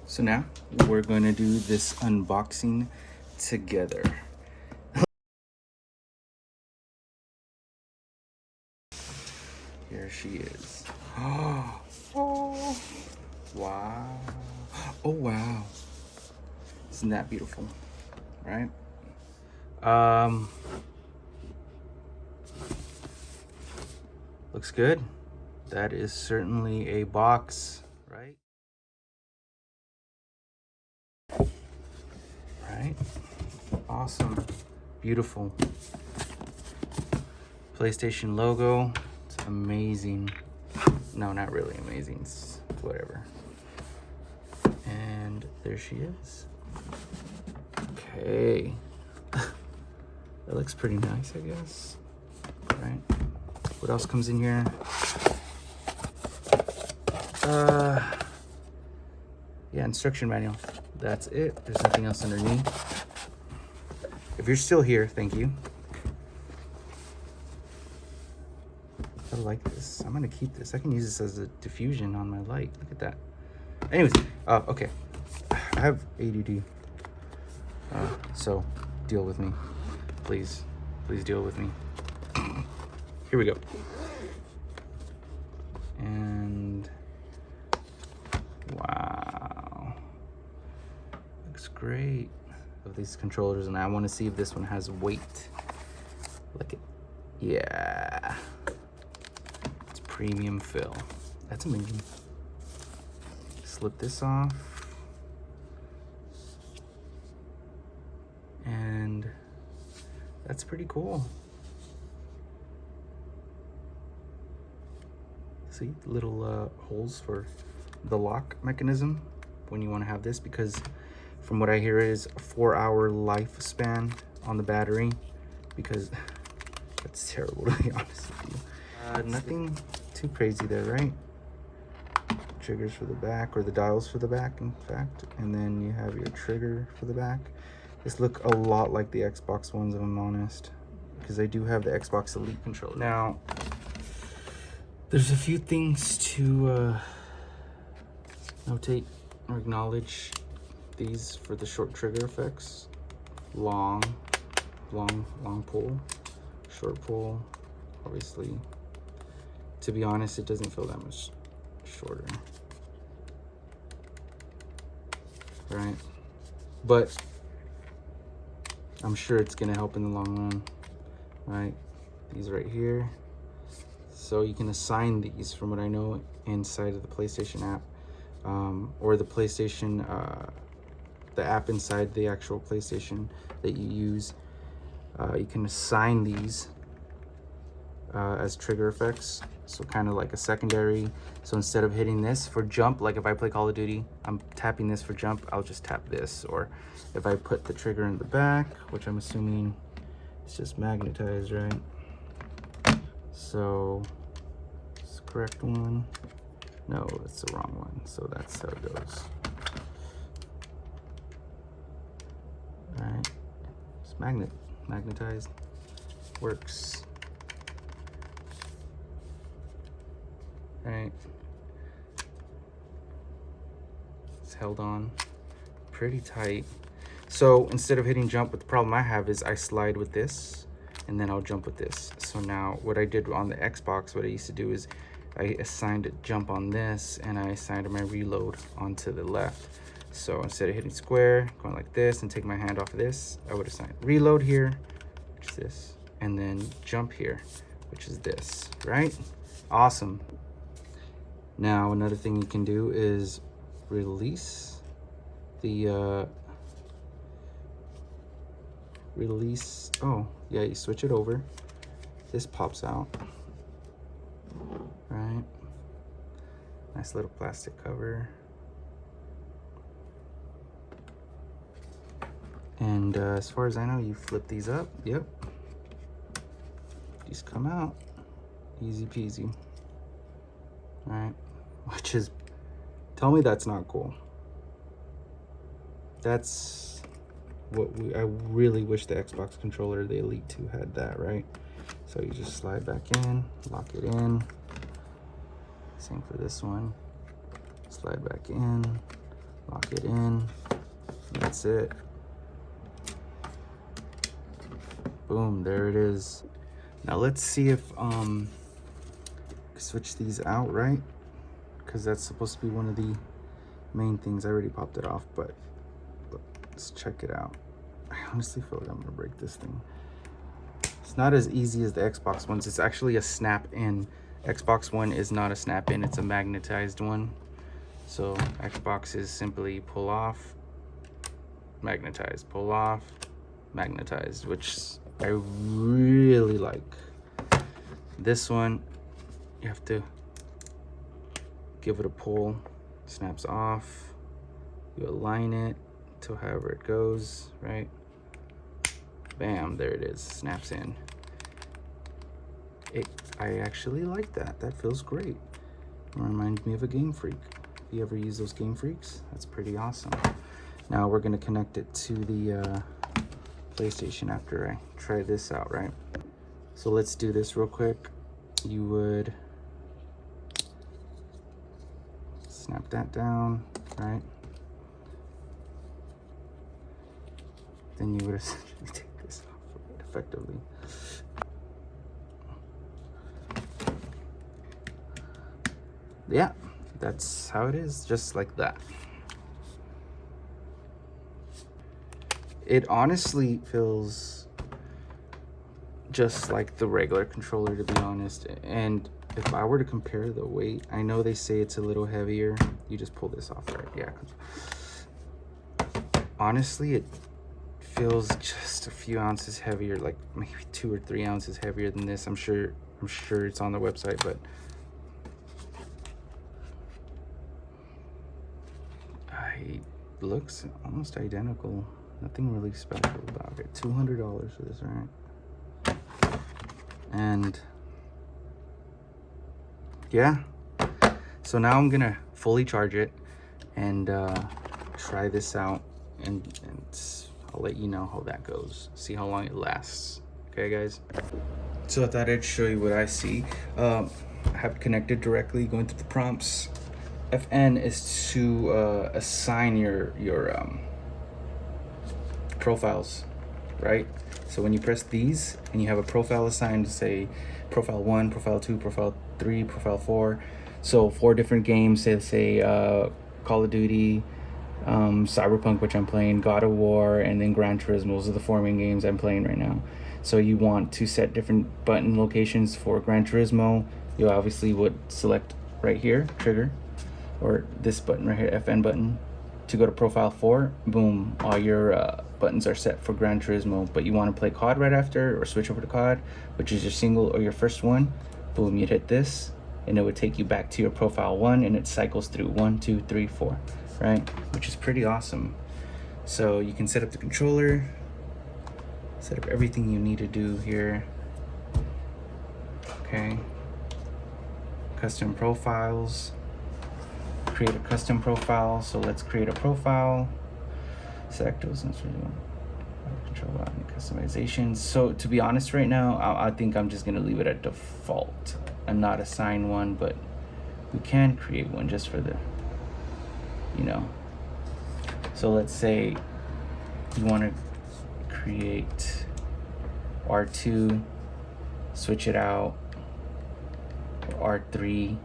So now we're going to do this unboxing together. Here she is. Oh, wow. Oh, wow. Isn't that beautiful, right? Looks good. That is certainly a box, right? Right? Awesome. Beautiful. PlayStation logo. It's amazing. No, not really amazing. It's whatever. And there she is. Okay. That looks pretty nice, I guess. Right? What else comes in here? Yeah, instruction manual. That's it. There's nothing else underneath. If you're still here, thank you. I like this. I'm gonna keep this. I can use this as a diffusion on my light. Look at that. Anyways, okay. I have ADD. So deal with me. Please. Please deal with me. Here we go. And wow. Looks great. Of these controllers, and I want to see if this one has weight. Look at, yeah. It's premium fill. That's amazing. Slip this off. And that's pretty cool. See, little holes for the lock mechanism when you want to have this, because from what I hear is a 4-hour lifespan on the battery, because that's terrible to be honest with you. Nothing too crazy there, right? Triggers for the back, or the dials for the back, in fact, and then you have your trigger for the back. This look a lot like the Xbox ones, if I'm honest, because I do have the Xbox Elite controller. Now, there's a few things to notate or acknowledge. These for the short trigger effects. Long pull, short pull. Obviously, to be honest, it doesn't feel that much shorter, right? But I'm sure it's gonna help in the long run, right? These right here. So you can assign these, from what I know, inside of the PlayStation app, or the PlayStation, the app inside the actual PlayStation that you use. You can assign these as trigger effects, so kind of like a secondary. So instead of hitting this for jump, like if I play Call of Duty, I'm tapping this for jump, I'll just tap this. Or if I put the trigger in the back, which I'm assuming it's just magnetized, right? So it's the correct one. No, it's the wrong one. So that's how it goes. All right, it's magnetized, works. All right, it's held on pretty tight. So instead of hitting jump, what the problem I have is I slide with this, and then I'll jump with this. So now what I did on the Xbox, what I used to do is I assigned a jump on this, and I assigned my reload onto the left. So instead of hitting square, going like this, and taking my hand off of this, I would assign reload here, which is this, and then jump here, which is this, right? Awesome. Now, another thing you can do is release the, oh, yeah, you switch it over. This pops out, right? Nice little plastic cover. And as far as I know, you flip these up. Yep. These come out. Easy peasy. All right. Which is, tell me that's not cool. That's what I really wish the Xbox controller, the Elite 2, had that, right? So you just slide back in, lock it in. Same for this one. Slide back in, Lock it in. That's it. Boom, there it is. Now let's see if switch these out, right? Because that's supposed to be one of the main things. I already popped it off, but let's check it out. I honestly feel like I'm gonna break this thing. It's not as easy as the Xbox ones. It's actually a snap in. Xbox One is not a snap in, it's a magnetized one. So Xbox is simply pull off, magnetized, pull off, magnetized, which I really like. This one, you have to give it a pull, snaps off, you align it to however it goes, right? Bam, there it is, snaps in. I actually like that. That feels great. It reminds me of a Game Freak. If you ever use those Game Freaks, that's pretty awesome. Now we're gonna connect it to the PlayStation after I try this out, right? So let's do this real quick. You would snap that down, right? Then you would essentially take this off effectively. Yeah, that's how it is, just like that. It honestly feels just like the regular controller, to be honest. And if I were to compare the weight, I know they say it's a little heavier. You just pull this off, right? Yeah. Honestly, it feels just a few ounces heavier, like maybe 2 or 3 ounces heavier than this. I'm sure it's on the website, but it looks almost identical. Nothing really special about it. $200 for this, right? And yeah, so now I'm gonna fully charge it and try this out, and I'll let you know how that goes, see how long it lasts. Okay guys, so I thought I'd show you what I see. I have it connected directly, going through the prompts. FN is to assign your profiles, right? So when you press these and you have a profile assigned, say profile 1, profile 2, profile 3, profile 4, so 4 different games, say Call of Duty, Cyberpunk, which I'm playing, God of War, and then Gran Turismo. Those are the 4 main games I'm playing right now. So you want to set different button locations for Gran Turismo. You obviously would select right here, trigger, or this button right here, FN button, to go to profile 4. Boom, all your buttons are set for Gran Turismo. But you want to play COD right after, or switch over to COD, which is your single or your first one. Boom, you'd hit this and it would take you back to your profile 1, and it cycles through 1, 2, 3, 4, right? Which is pretty awesome. So you can set up the controller, set up everything you need to do here. Okay, custom profiles, create a custom profile. So let's create a profile, select those control and customization. So to be honest, right now I think I'm just gonna leave it at default and not assign one, but we can create one just for the, you know. So let's say you want to create R2, switch it out, or R3,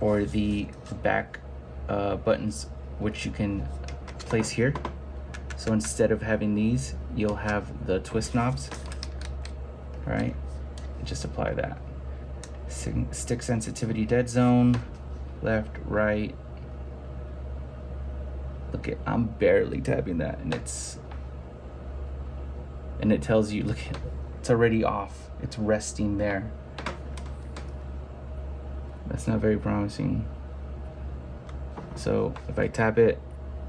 or the back buttons, which you can place here. So instead of having these, you'll have the twist knobs, right? Just apply that. Stick sensitivity dead zone, left, right. Look at, I'm barely tapping that, and it tells you, look, it's already off. It's resting there. That's not very promising. So if I tap it,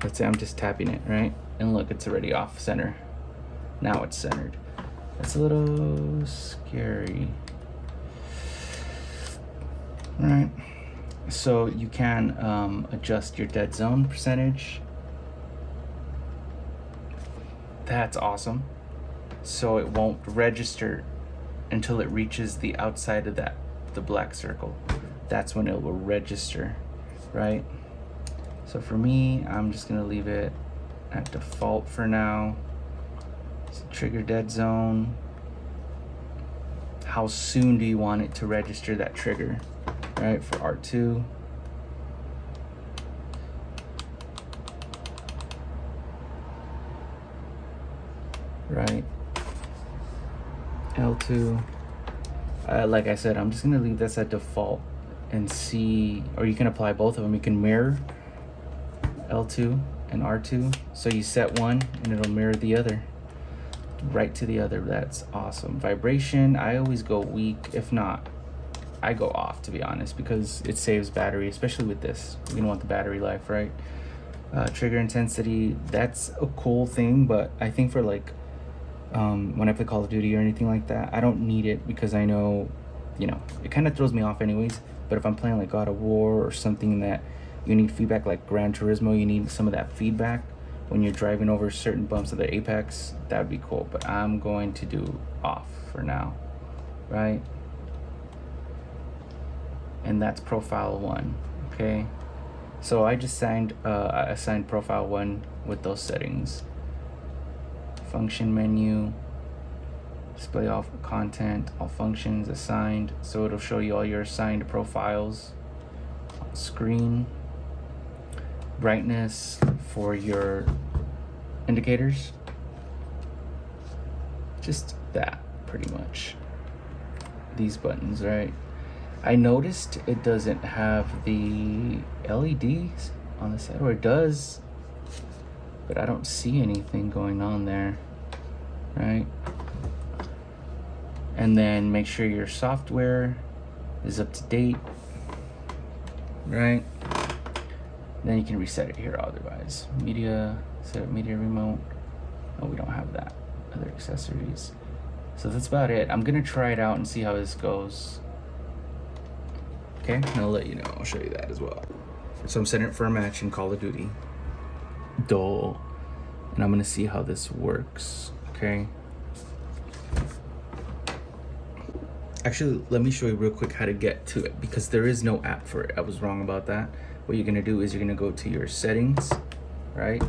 let's say I'm just tapping it, right? And look, it's already off center. Now it's centered. That's a little scary. All right. So you can adjust your dead zone percentage. That's awesome. So it won't register until it reaches the outside of the black circle. That's when it will register, right? So for me, I'm just gonna leave it at default for now. So trigger dead zone. How soon do you want it to register that trigger? Right, for R2. Right, L2. Like I said, I'm just gonna leave this at default and see, or you can apply both of them. You can mirror L2 and R2. So you set one and it'll mirror the other, right to the other. That's awesome. Vibration, I always go weak. If not, I go off, to be honest, because it saves battery, especially with this. You're gonna want the battery life, right? Trigger intensity, that's a cool thing, but I think for like, when I play Call of Duty or anything like that, I don't need it because I know, you know, it kind of throws me off anyways. But if I'm playing like God of War or something that you need feedback, like Gran Turismo, you need some of that feedback when you're driving over certain bumps of the apex, that would be cool. But I'm going to do off for now, right? And that's profile 1, okay? So I just assigned profile 1 with those settings. Function menu, display all content, all functions assigned. So it'll show you all your assigned profiles on screen. Brightness for your indicators. Just that, pretty much. These buttons, right? I noticed it doesn't have the LEDs on the side, or it does, but I don't see anything going on there, right? And then make sure your software is up to date, right? Then you can reset it here otherwise. Media, set up media remote. Oh, we don't have that. Other accessories. So that's about it. I'm gonna try it out and see how this goes. Okay, and I'll let you know. I'll show you that as well. So I'm setting it for a match in Call of Duty. Dual. And I'm gonna see how this works, okay? Actually, let me show you real quick how to get to it, because there is no app for it. I was wrong about that. What you're gonna do is you're gonna go to your settings, right?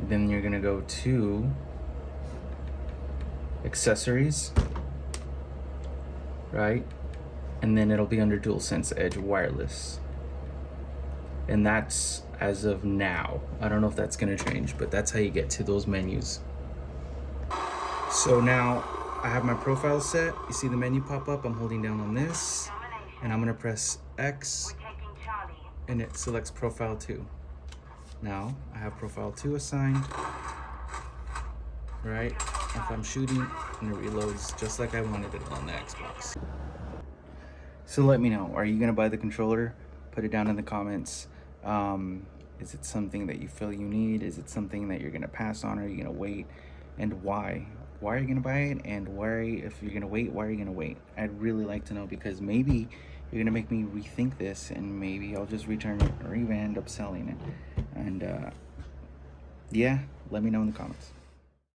Then you're gonna go to accessories, right? And then it'll be under Dual Sense Edge wireless. And that's as of now. I don't know if that's gonna change, but that's how you get to those menus. So now I have my profile set. You see the menu pop up? I'm holding down on this, and I'm gonna press X, and it selects profile 2. Now I have profile 2 assigned, right? If I'm shooting, and it reloads just like I wanted it on the Xbox. So let me know, are you gonna buy the controller? Put it down in the comments. Is it something that you feel you need? Is it something that you're gonna pass on, or are you gonna wait? And why? Why are you gonna buy it? And why, if you're gonna wait, why are you gonna wait? I'd really like to know, because maybe you're gonna make me rethink this, and maybe I'll just return it or even end up selling it. And yeah, let me know in the comments.